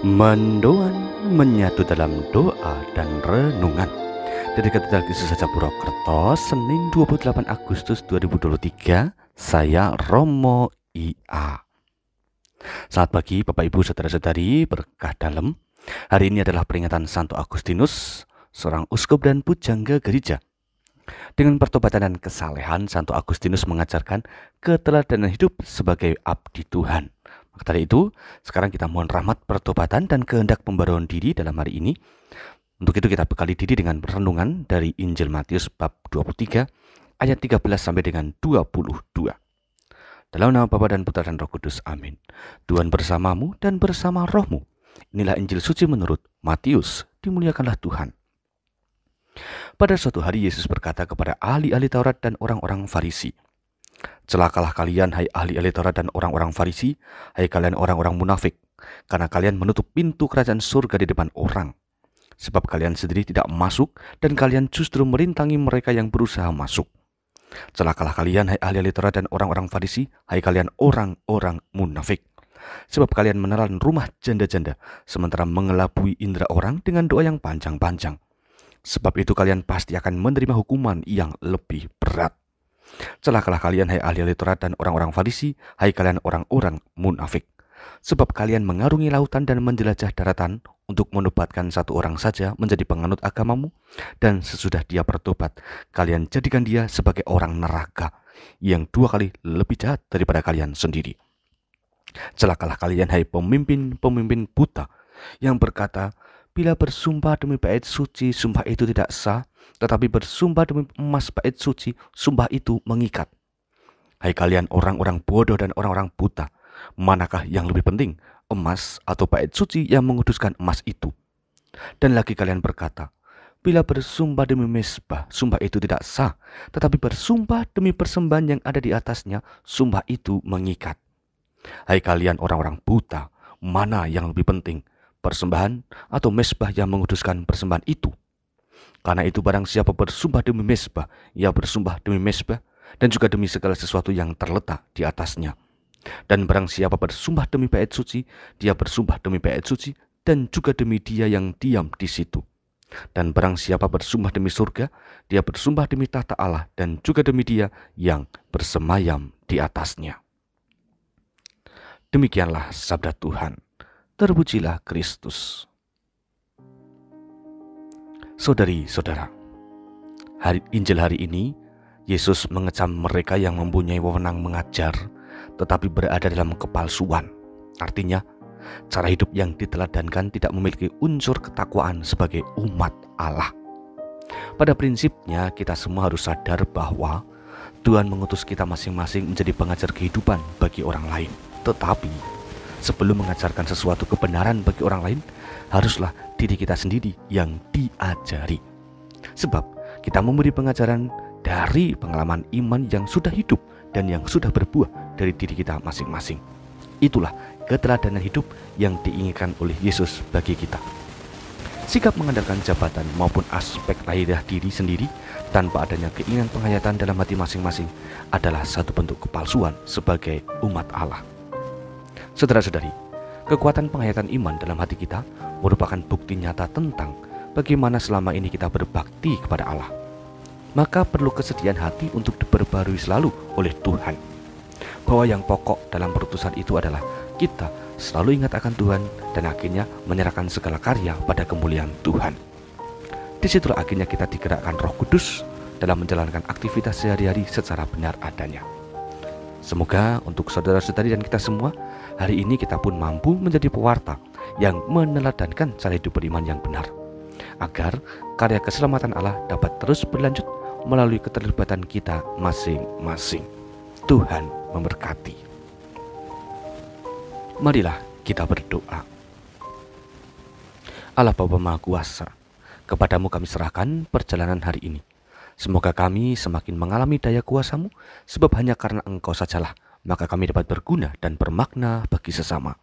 Mendoan menyatu dalam doa dan renungan. Dari Katedral Yesus Saja Purwokerto, Senin 28 Agustus 2023, saya Romo IA. Selamat pagi Bapak Ibu Saudara-saudari berkah dalam. Hari ini adalah peringatan Santo Agustinus, seorang uskup dan pujangga gereja. Dengan pertobatan dan kesalehan, Santo Agustinus mengajarkan keteladanan hidup sebagai abdi Tuhan. Maka dari itu, sekarang kita mohon rahmat pertobatan dan kehendak pembaruan diri dalam hari ini. Untuk itu kita bekali diri dengan renungan dari Injil Matius bab 23 ayat 13 sampai dengan 22. Dalam nama Bapa dan Putra dan Roh Kudus, amin. Tuhan bersamamu dan bersama rohmu. Inilah Injil suci menurut Matius, dimuliakanlah Tuhan. Pada suatu hari Yesus berkata kepada ahli-ahli Taurat dan orang-orang Farisi, "Celakalah kalian, hai ahli-ahli Taurat dan orang-orang Farisi, hai kalian orang-orang munafik, karena kalian menutup pintu kerajaan surga di depan orang. Sebab kalian sendiri tidak masuk, dan kalian justru merintangi mereka yang berusaha masuk. Celakalah kalian, hai ahli-ahli Taurat dan orang-orang Farisi, hai kalian orang-orang munafik. Sebab kalian menelan rumah janda-janda, sementara mengelabui indera orang dengan doa yang panjang-panjang. Sebab itu kalian pasti akan menerima hukuman yang lebih berat. Celakalah kalian, hai ahli-ahli Taurat dan orang-orang Farisi, hai kalian orang-orang munafik. Sebab kalian mengarungi lautan dan menjelajah daratan untuk menobatkan satu orang saja menjadi penganut agamamu, dan sesudah dia bertobat, kalian jadikan dia sebagai orang neraka yang 2 kali lebih jahat daripada kalian sendiri. Celakalah kalian, hai pemimpin-pemimpin buta, yang berkata, bila bersumpah demi bait suci, sumpah itu tidak sah, tetapi bersumpah demi emas bait suci, sumpah itu mengikat. Hai kalian orang-orang bodoh dan orang-orang buta, manakah yang lebih penting, emas atau bait suci yang menguduskan emas itu? Dan lagi kalian berkata, bila bersumpah demi mezbah, sumpah itu tidak sah, tetapi bersumpah demi persembahan yang ada di atasnya, sumpah itu mengikat. Hai kalian orang-orang buta, mana yang lebih penting, persembahan atau mezbah yang menguduskan persembahan itu? Karena itu barang siapa bersumpah demi mezbah, ia bersumpah demi mezbah dan juga demi segala sesuatu yang terletak di atasnya. Dan barang siapa bersumpah demi bait suci, dia bersumpah demi bait suci dan juga demi dia yang diam di situ. Dan barang siapa bersumpah demi surga, dia bersumpah demi tahta Allah dan juga demi dia yang bersemayam di atasnya." Demikianlah sabda Tuhan. Terpujilah Kristus. Saudari-saudara, Injil hari ini, Yesus mengecam mereka yang mempunyai wewenang mengajar, tetapi berada dalam kepalsuan. Artinya, cara hidup yang diteladankan tidak memiliki unsur ketakwaan sebagai umat Allah. Pada prinsipnya, kita semua harus sadar bahwa Tuhan mengutus kita masing-masing menjadi pengajar kehidupan bagi orang lain. Tetapi sebelum mengajarkan sesuatu kebenaran bagi orang lain, haruslah diri kita sendiri yang diajari. Sebab kita memberi pengajaran dari pengalaman iman yang sudah hidup dan yang sudah berbuah dari diri kita masing-masing. Itulah keteladanan hidup yang diinginkan oleh Yesus bagi kita. Sikap mengandalkan jabatan maupun aspek lahiriah diri sendiri tanpa adanya keinginan penghayatan dalam hati masing-masing adalah satu bentuk kepalsuan sebagai umat Allah. Saudara-saudari, kekuatan penghayatan iman dalam hati kita merupakan bukti nyata tentang bagaimana selama ini kita berbakti kepada Allah. Maka perlu kesediaan hati untuk diperbarui selalu oleh Tuhan. Bahwa yang pokok dalam perutusan itu adalah kita selalu ingat akan Tuhan dan akhirnya menyerahkan segala karya pada kemuliaan Tuhan. Disitulah akhirnya kita digerakkan Roh Kudus dalam menjalankan aktivitas sehari-hari secara benar adanya. Semoga untuk saudara-saudari dan kita semua, hari ini kita pun mampu menjadi pewarta yang meneladankan cara hidup beriman yang benar, agar karya keselamatan Allah dapat terus berlanjut melalui keterlibatan kita masing-masing. Tuhan memberkati. Marilah kita berdoa. Allah Bapa Maha Kuasa, kepadamu kami serahkan perjalanan hari ini. Semoga kami semakin mengalami daya kuasa-Mu, sebab hanya karena Engkau sajalah maka kami dapat berguna dan bermakna bagi sesama.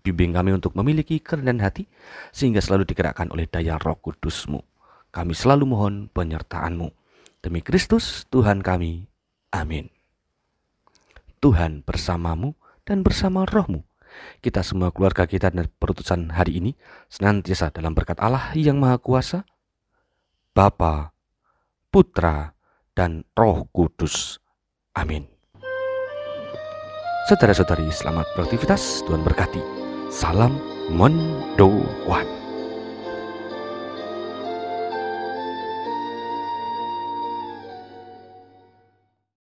Bimbing kami untuk memiliki kerendahan hati, sehingga selalu digerakkan oleh daya Roh Kudus-Mu. Kami selalu mohon penyertaan-Mu. Demi Kristus Tuhan kami. Amin. Tuhan bersamamu dan bersama rohmu. kita semua, keluarga kita, dan perutusan hari ini senantiasa dalam berkat Allah yang Maha Kuasa, Bapa, Putra, dan Roh Kudus. Amin. Saudara-saudari, selamat beraktivitas. Tuhan berkati. Salam Mondoan.